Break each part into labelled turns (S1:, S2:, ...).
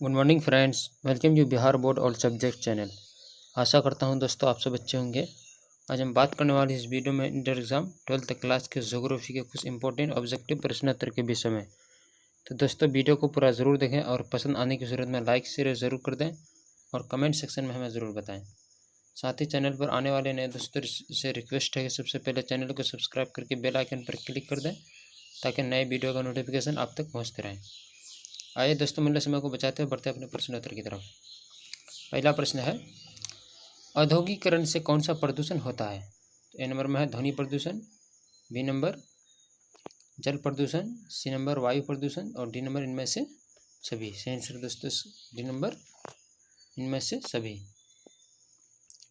S1: Good morning friends, welcome you Bihar board all subject channel. आशा करता हूं दोस्तों आप सब अच्छे होंगे। आज हम बात करने वाले इस वीडियो में इंटर एग्ज़ाम 12th क्लास के ज्योग्राफी के कुछ इंपॉर्टेंट ऑब्जेक्टिव प्रश्नोत्तर के विषय में। तो दोस्तों वीडियो को पूरा ज़रूर देखें और पसंद आने की सूरत में लाइक शेयर ज़रूर कर दें और कमेंट सेक्शन में हमें ज़रूर बताएँ। साथ ही चैनल पर आने वाले नए दोस्तों से रिक्वेस्ट है कि सबसे पहले चैनल को सब्सक्राइब करके बेल आइकन पर क्लिक कर दें ताकि नए वीडियो का नोटिफिकेशन आप तक पहुँचते रहें। आइए दोस्तों, मूल्य समय को बचाते हुए बढ़ते अपने प्रश्नोत्तर की तरफ। पहला प्रश्न है, औद्योगिकरण से कौन सा प्रदूषण होता है? तो ए नंबर में है ध्वनि प्रदूषण, बी नंबर जल प्रदूषण, सी नंबर वायु प्रदूषण और डी नंबर इनमें से सभी। सही आंसर दोस्तों डी नंबर इनमें से सभी।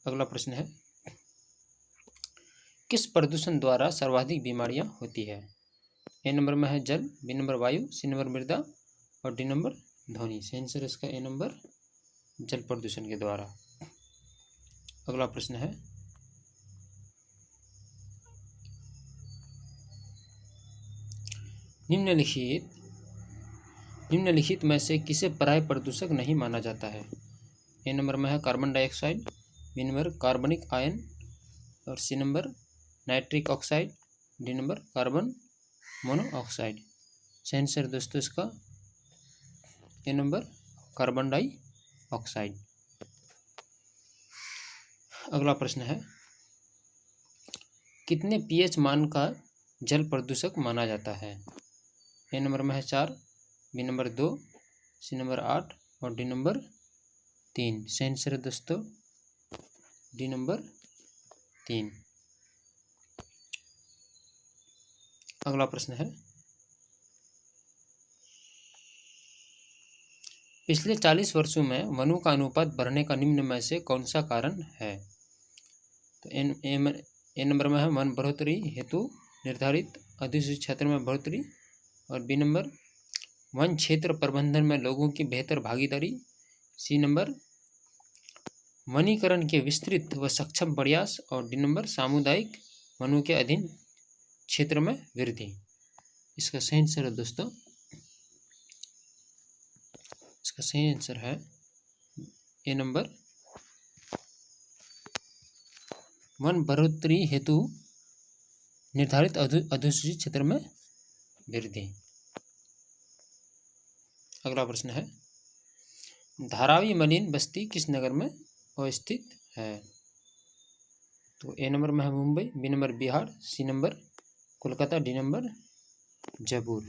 S1: अगला प्रश्न है, किस प्रदूषण द्वारा सर्वाधिक बीमारियां होती है? ए नंबर में है जल, बी नंबर वायु, सी नंबर मृदा और डी नंबर ध्वनि। सही आंसर इसका ए नंबर जल प्रदूषण के द्वारा। अगला प्रश्न है, निम्नलिखित में से किसे पराय प्रदूषक नहीं माना जाता है? ए नंबर में है carbon dioxide, b number carbonic ion और c number nitric oxide, d number carbon monoxide. सही आंसर दोस्तों इसका ए नंबर कार्बन डाइऑक्साइड। अगला प्रश्न है, कितने पीएच मान का जल प्रदूषक माना जाता है? ए नंबर में है 4, बी नंबर 2, सी नंबर 8 और डी नंबर 3। सही आंसर है दोस्तों डी नंबर 3। अगला प्रश्न है, पिछले 40 वर्षों में वनों का अनुपात बढ़ने का निम्न में से कौन सा कारण है? तो ए नंबर में है वन बढ़ोतरी हेतु निर्धारित अधिसूचित क्षेत्र में बढ़ोतरी और बी नंबर वन क्षेत्र प्रबंधन में लोगों की बेहतर भागीदारी, सी नंबर वनीकरण के विस्तृत व सक्षम प्रयास और डी नंबर सामुदायिक वनों के अधीन क्षेत्र में वृद्धि। इसका सही आंसर है दोस्तों, इसका सही आंसर है ए नंबर वन बढ़ोतरी हेतु निर्धारित अधिसूचित क्षेत्र में वृद्धि। अगला प्रश्न है, धारावी मलिन बस्ती किस नगर में अवस्थित है? तो ए नंबर में है मुंबई, बी नंबर बिहार, सी number Kolkata, d number Jaipur.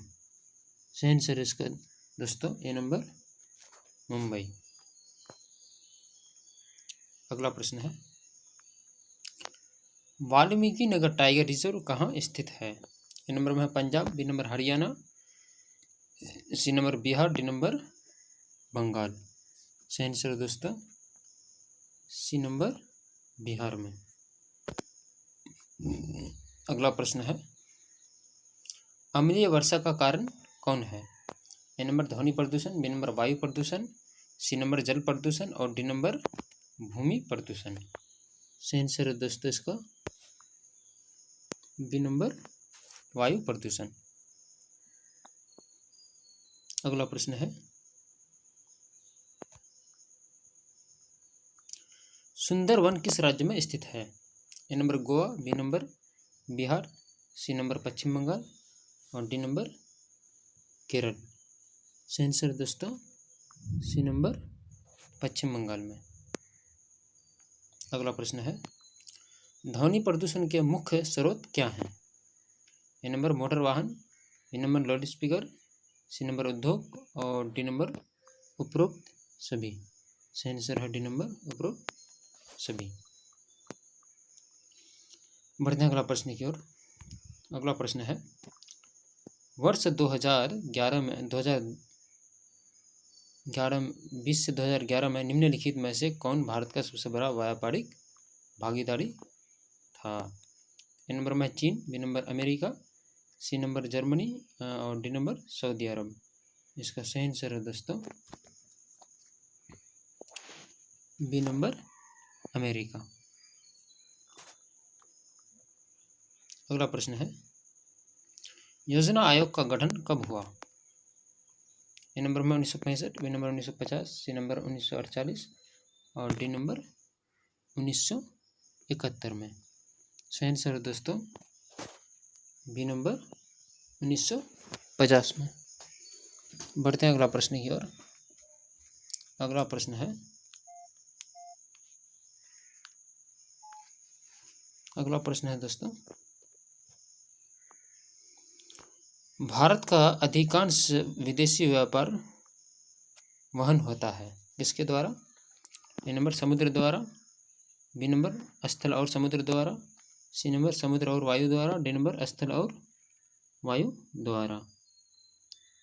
S1: सही आंसर इसका दोस्तों ए नंबर मुंबई। अगला प्रश्न है, वाल्मीकि नगर टाइगर रिजर्व कहाँ स्थित है? ए नंबर में है Punjab, b number Haryana, c number Bihar, d number Bengal. सही आंसर दोस्तों सी नंबर बिहार में। अगला प्रश्न है, अम्लीय वर्षा का कारण कौन है? ए नंबर ध्वनि प्रदूषण, बी नंबर वायु प्रदूषण, सी नंबर जल प्रदूषण और डी नंबर भूमि प्रदूषण। सही आंसर है दोस्तों इसका बी नंबर वायु प्रदूषण। अगला प्रश्न है, सुंदरवन किस राज्य में स्थित है? ए number Goa, B number Bihar, सी नंबर पश्चिम बंगाल और डी नंबर केरल। सही आंसर दोस्तों सी नंबर पश्चिम बंगाल में। अगला प्रश्न है, ध्वनि प्रदूषण के मुख्य स्रोत क्या हैं? ए नंबर मोटर वाहन, b number loudspeaker, c number उद्योग और डी नंबर उपरोक्त सभी। सही आंसर है डी नंबर उपरोक्त सभी। बढ़ते हैं अगला प्रश्न की ओर। अगला प्रश्न है, वर्ष 2011 में 2020 से 2011 में निम्नलिखित में से कौन भारत का सबसे बड़ा व्यापारिक भागीदारी था? ए नंबर में चीन, b number America, c number Germany और डी नंबर सऊदी अरब। इसका सही आंसर है दोस्तों बी नंबर अमेरिका। अगला प्रश्न है, योजना आयोग का गठन कब हुआ? ए नंबर में 1965, बी नंबर 1950, सी नंबर 1948 और डी नंबर 1971 में। सही आंसर है दोस्तों बी नंबर 1950 में। बढ़ते हैं अगला प्रश्न की ओर। अगला प्रश्न है, अगला प्रश्न है दोस्तों, भारत का अधिकांश विदेशी व्यापार वहन होता है किसके द्वारा? ए नंबर समुद्र द्वारा, बी नंबर स्थल और समुद्र द्वारा, सी नंबर समुद्र और वायु द्वारा, डी नंबर स्थल और वायु द्वारा।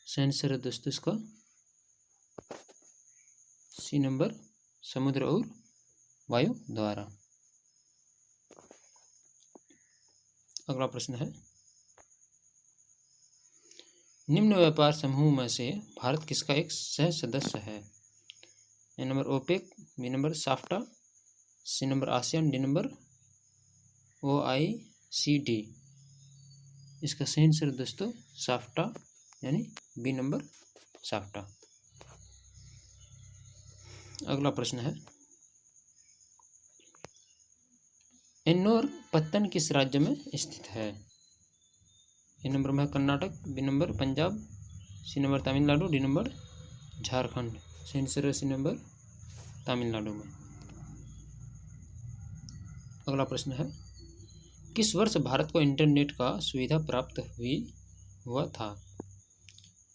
S1: सही आंसर है दोस्तों इसका सी नंबर समुद्र और वायु द्वारा। अगला प्रश्न है, निम्न व्यापार समूह में से भारत किसका एक सह सदस्य है? ए number OPEC, B number SAFTA, C number ASEAN, D number OECD। इसका सही आंसर दोस्तों साफ्टा यानी बी नंबर साफ्टा। अगला प्रश्न है, एन्नोर पत्तन किस राज्य में स्थित है? ए नंबर में कर्नाटक, बी नंबर पंजाब, सी number Tamil Nadu, D number Jharkhand. सही आंसर है सी नंबर तमिलनाडु में। अगला प्रश्न है, किस वर्ष भारत को इंटरनेट का सुविधा प्राप्त हुआ था?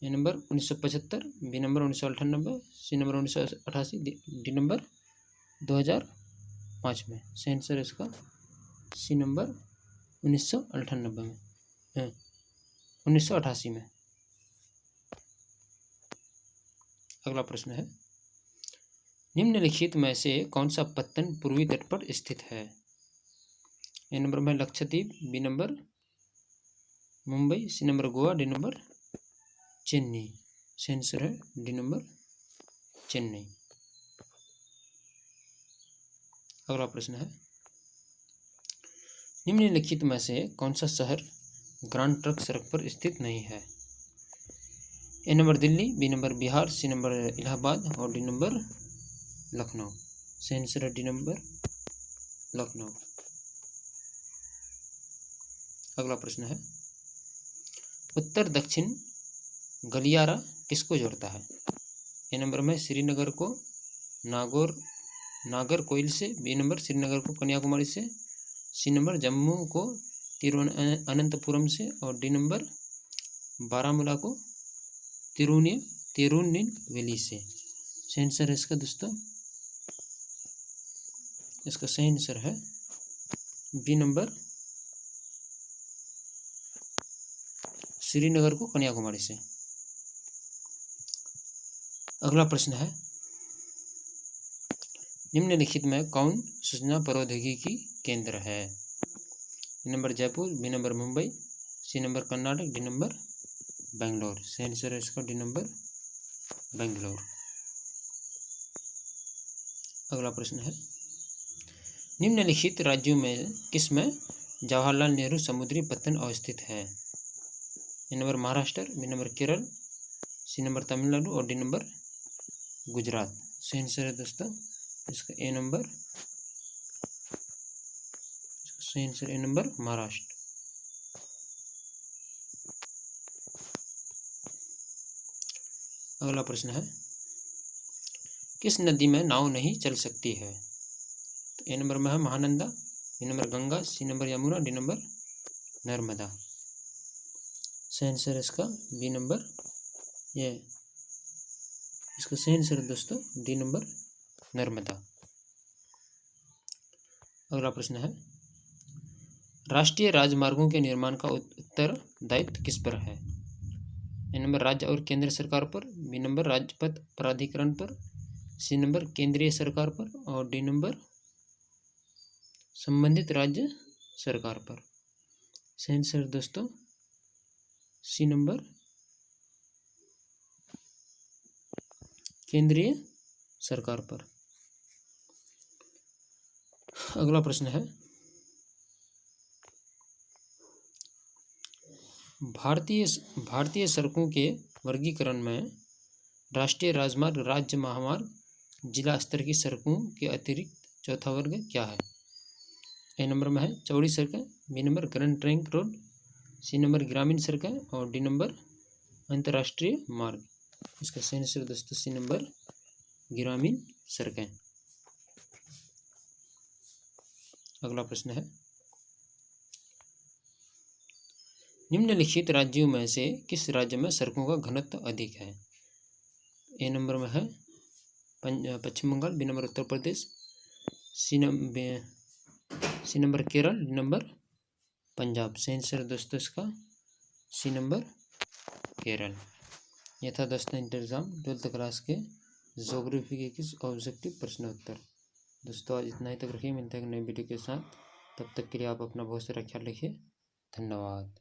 S1: A number 1975, B number 1998, C number 1988, D number 2005 में। सही आंसर है इसका सी नंबर 1998 में, 1988 में। अगला प्रश्न है, निम्नलिखित में से कौन सा पत्तन पूर्वी तट पर स्थित है? ए नंबर में लक्षद्वीप, बी नंबर मुंबई, सी number Goa, d number Chennai. सही आंसर है डी नंबर चेन्नई। अगला प्रश्न है, निम्नलिखित में से कौन सा शहर ग्रांड ट्रंक सड़क पर स्थित नहीं है? ए number Delhi, B number Bihar, सी नंबर इलाहाबाद और डी नंबर लखनऊ। सही आंसर है डी नंबर लखनऊ। अगला प्रश्न है, उत्तर दक्षिण गलियारा किसको जोड़ता है? ए नंबर में श्रीनगर को नागरकोइल से, बी नंबर श्रीनगर को कन्याकुमारी से, सी नंबर जम्मू को तिरुवनंतपुरम से और डी नंबर बारामूला को तिरुनेलवेली से। सही आंसर है इसका दोस्तों, इसका सही आंसर है बी नंबर श्रीनगर को कन्याकुमारी से। अगला प्रश्न है, निम्नलिखित में कौन सूचना प्रौद्योगिकी केंद्र है? ए number Jaipur, B number Mumbai, सी number Karnataka, D number Bangalore. सही आंसर है इसका डी नंबर बेंगलोर। अगला प्रश्न है, निम्नलिखित राज्यों में किसमें जवाहरलाल नेहरू समुद्री पत्तन अवस्थित है? ए number Maharashtra, B number Kerala, C number Tamil Nadu और डी नंबर गुजरात। सही आंसर है दोस्तों इसका ए नंबर, सही आंसर ए नंबर महाराष्ट्र। अगला प्रश्न है, किस नदी में नाव नहीं चल सकती है? तो ए नंबर में है Mahananda, b number Ganga, c number Yamuna, d number Narmada. सही आंसर है इसका बी नंबर, ये इसका सही आंसर है दोस्तों डी नंबर नर्मदा। अगला प्रश्न है, राष्ट्रीय राजमार्गों के निर्माण का उत्तरदायित्व किस पर है? ए नंबर राज्य और केंद्र सरकार पर, बी नंबर राज्य पथ प्राधिकरण पर, सी नंबर केंद्रीय सरकार पर और डी नंबर संबंधित राज्य सरकार पर। सही आंसर दोस्तों सी नंबर केंद्रीय सरकार पर। अगला प्रश्न है, भारतीय सड़कों के वर्गीकरण में राष्ट्रीय राजमार्ग, राज्य महामार्ग, जिला स्तर की सड़कों के अतिरिक्त चौथा वर्ग क्या है? ए नंबर में है चौड़ी सड़कें, b number Grand Trunk Road, c number ग्रामीण सड़कें और डी नंबर अंतर्राष्ट्रीय मार्ग। इसका सही आंसर दोस्तों सी नंबर ग्रामीण सड़कें। अगला प्रश्न है, निम्नलिखित राज्यों में से किस राज्य में सड़कों का घनत्व अधिक है? ए नंबर में है Paschim Bengal, B number Uttar Pradesh, C number Kerala, D number Punjab. सही आंसर दोस्तों इसका सी नंबर केरल। यह था दोस्तों इंटर एग्जाम 12th क्लास के ज्योग्राफी के किस ऑब्जेक्टिव प्रश्नोत्तर। दोस्तों आज इतना ही तक रखिए, मिलते हैं नई वीडियो के साथ। तब तक के लिए आप अपना बहुत सारा ख्याल रखिए। धन्यवाद।